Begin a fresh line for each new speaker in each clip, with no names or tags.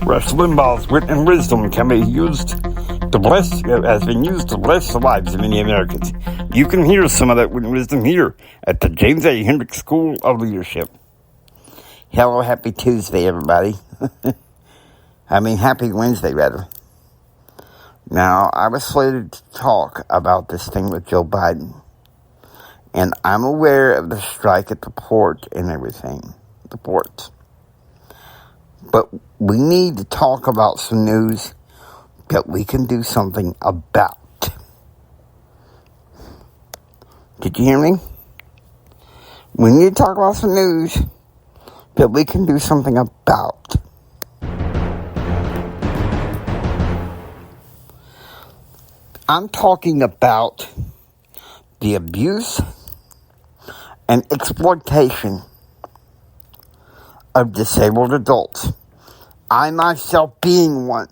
Rush Limbaugh's wit and wisdom has been used to bless the lives of many Americans. You can hear some of that wit and wisdom here at the James A. Hendricks School of Leadership. Hello, happy Tuesday, everybody. Happy Wednesday, rather. Now, I was slated to talk about this thing with Joe Biden. And I'm aware of the strike at the port and everything. The ports. But we need to talk about some news that we can do something about. Did you hear me? We need to talk about some news that we can do something about. I'm talking about the abuse and exploitation of disabled adults. I myself being one.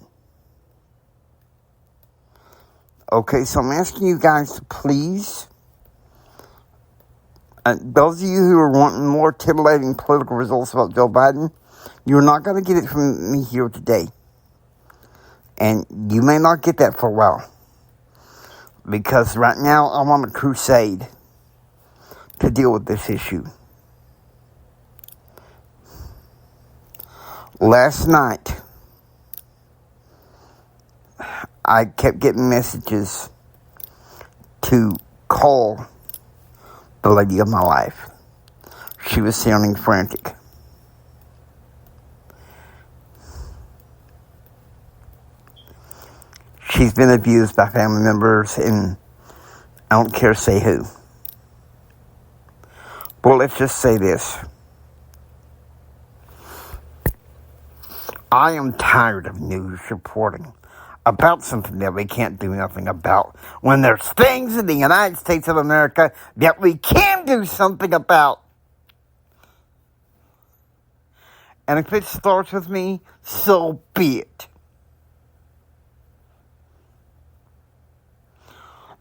Okay, so I'm asking you guys to please, those of you who are wanting more titillating political results about Joe Biden, you're not going to get it from me here today. And you may not get that for a while. Because right now I'm on a crusade to deal with this issue. Last night, I kept getting messages to call the lady of my life. She was sounding frantic. She's been abused by family members, and I don't care to say who. Well, let's just say this. I am tired of news reporting about something that we can't do nothing about, when there's things in the United States of America that we can do something about. And if it starts with me, so be it.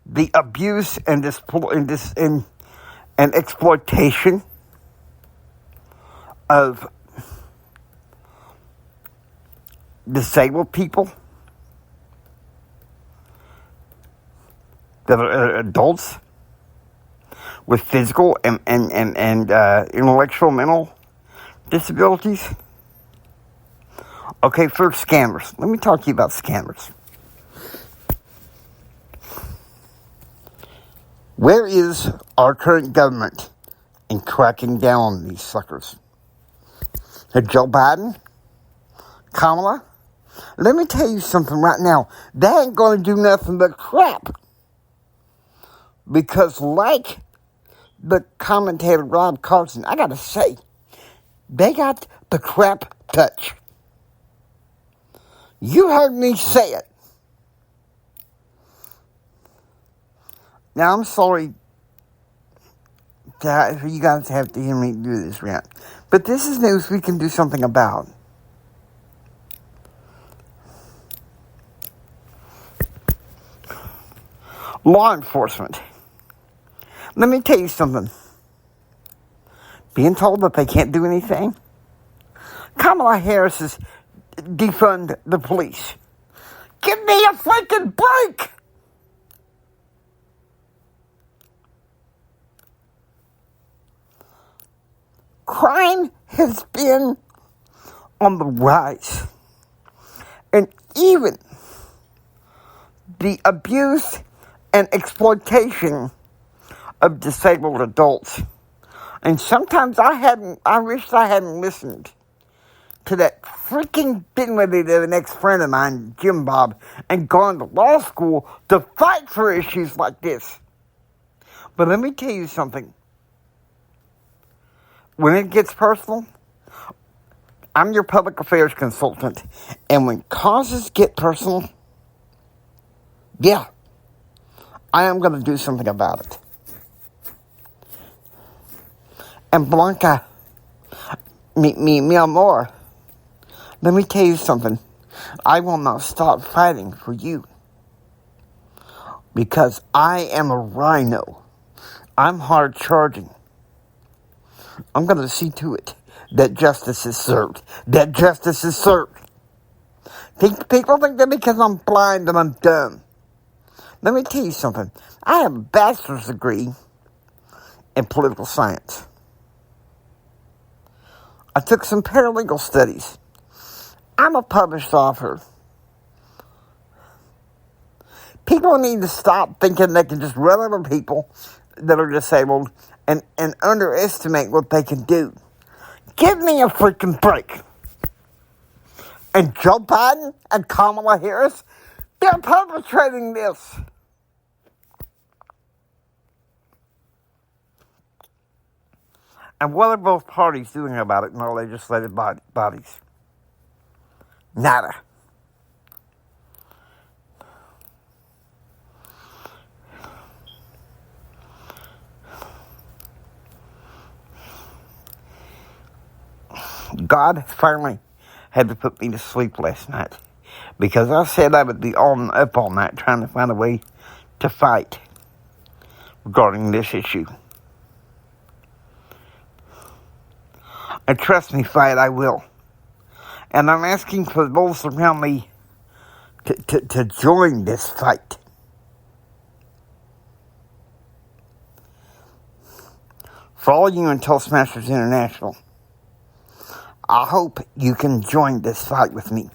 The abuse and exploitation of disabled people that are adults with physical and intellectual mental disabilities. Okay, first, scammers. Let me talk to you about scammers. Where is our current government in cracking down on these suckers? Joe Biden? Kamala? Let me tell you something right now. They ain't going to do nothing but crap. Because like the commentator Rob Carson, I got to say, they got the crap touch. You heard me say it. Now, I'm sorry for you guys to have to hear me do this rant. But this is news we can do something about. Law enforcement. Let me tell you something. Being told that they can't do anything. Kamala Harris has defund the police. Give me a freaking break! Crime has been on the rise. And even the abuse and exploitation of disabled adults. And sometimes I wish I hadn't listened to that freaking Dinwiddie, an ex-friend of mine, Jim Bob, and gone to law school to fight for issues like this. But let me tell you something. When it gets personal, I'm your public affairs consultant. And when causes get personal, yeah, I am going to do something about it. And Blanca, mi amor, let me tell you something. I will not stop fighting for you. Because I am a rhino. I'm hard charging. I'm going to see to it that justice is served. That justice is served. People think that because I'm blind that I'm dumb. Let me tell you something. I have a bachelor's degree in political science. I took some paralegal studies. I'm a published author. People need to stop thinking they can just run over people that are disabled and underestimate what they can do. Give me a freaking break. And Joe Biden and Kamala Harris, they're perpetrating this. And what are both parties doing about it in our legislative bodies? Nada. God finally had to put me to sleep last night because I said I would be up all night trying to find a way to fight regarding this issue. And trust me, fight I will. And I'm asking for those around me to join this fight. For all you in Toastmasters International, I hope you can join this fight with me.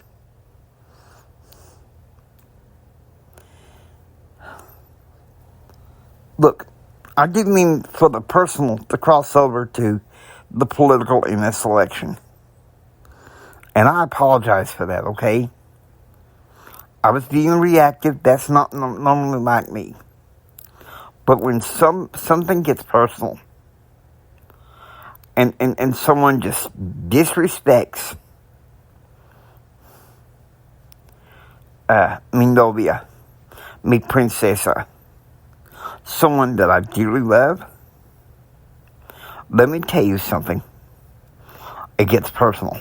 Look, I didn't mean for the personal to cross over to the political in this election. And I apologize for that, okay? I was being reactive. That's not normally like me. But when something gets personal and someone just disrespects mi novia, mi princesa, someone that I dearly love, let me tell you something. It gets personal.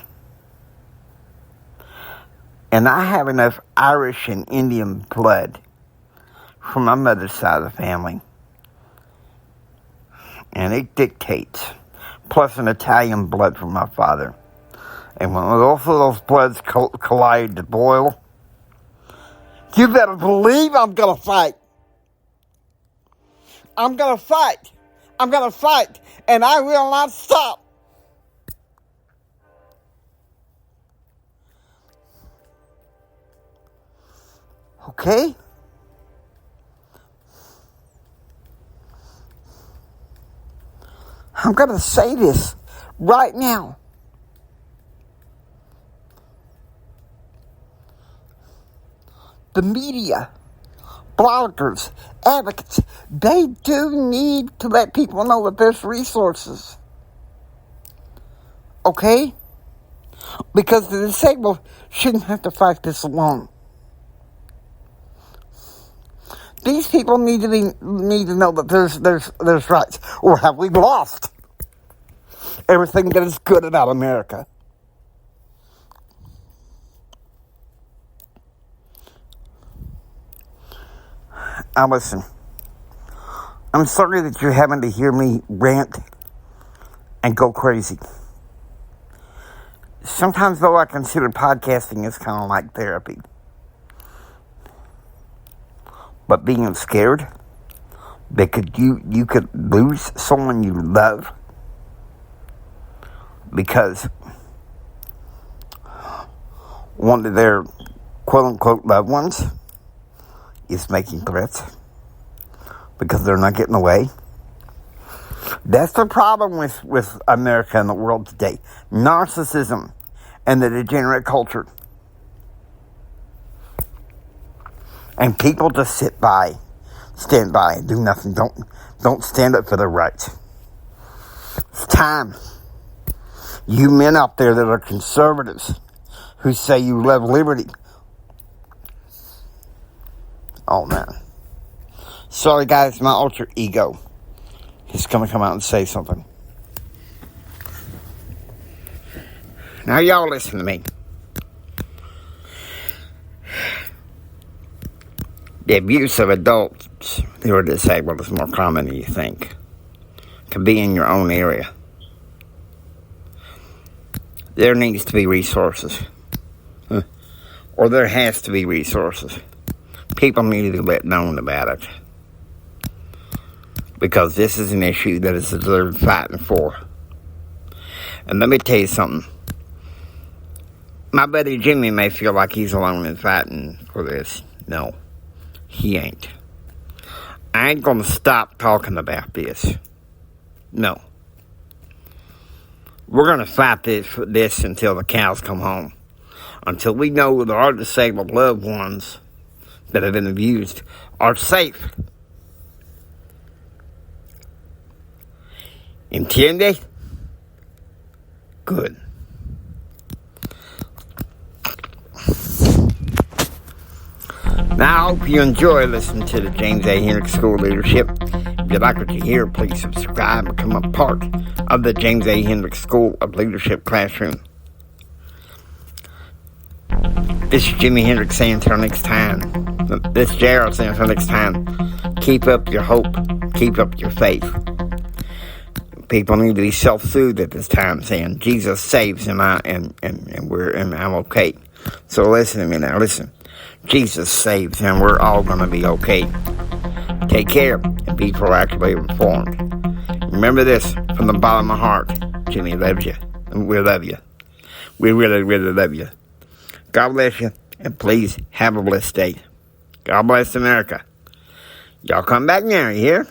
And I have enough Irish and Indian blood from my mother's side of the family. And it dictates. Plus an Italian blood from my father. And when both of those bloods collide to boil, you better believe I'm going to fight. I'm going to fight. I'm going to fight. And I will not stop. Okay? I'm going to say this right now. The media, bloggers, advocates, they do need to let people know that there's resources. Okay? Because the disabled shouldn't have to fight this alone. These people need to know that there's rights. Or have we lost everything that is good about America? Now listen, I'm sorry that you're having to hear me rant and go crazy. Sometimes, though, I consider podcasting as kind of like therapy. But being scared that you could lose someone you love because one of their quote-unquote loved ones is making threats because they're not getting away. That's the problem with America and the world today. Narcissism and the degenerate culture. And people just stand by and do nothing. Don't stand up for their rights. It's time. You men out there that are conservatives who say you love liberty. Oh man. Sorry guys, my alter ego is going to come out and say something. Now y'all listen to me. The abuse of adults who are disabled is more common than you think. It can be in your own area. There needs to be resources. or there has to be resources. People need to be let known about it. Because this is an issue that is deserved fighting for. And let me tell you something. My buddy Jimmy may feel like he's alone in fighting for this. No, he ain't. I ain't gonna stop talking about this. No. We're gonna fight this until the cows come home. Until we know that our disabled loved ones that have been abused are safe. Entiende? Good. Now, I hope you enjoy listening to the James A. Hendricks School of Leadership. If you like what you hear, please subscribe and become a part of the James A. Hendricks School of Leadership classroom. This is Jimi Hendrix saying until next time. This is Gerald saying until next time. Keep up your hope. Keep up your faith. People need to be self-soothed at this time, saying Jesus saves and I'm okay. So listen to me now. Listen. Jesus saves and we're all going to be okay. Take care and be proactively informed. Remember this from the bottom of my heart. Jimmy loves you. And we love you. We really, really love you. God bless you. And please have a blessed day. God bless America. Y'all come back now, you hear?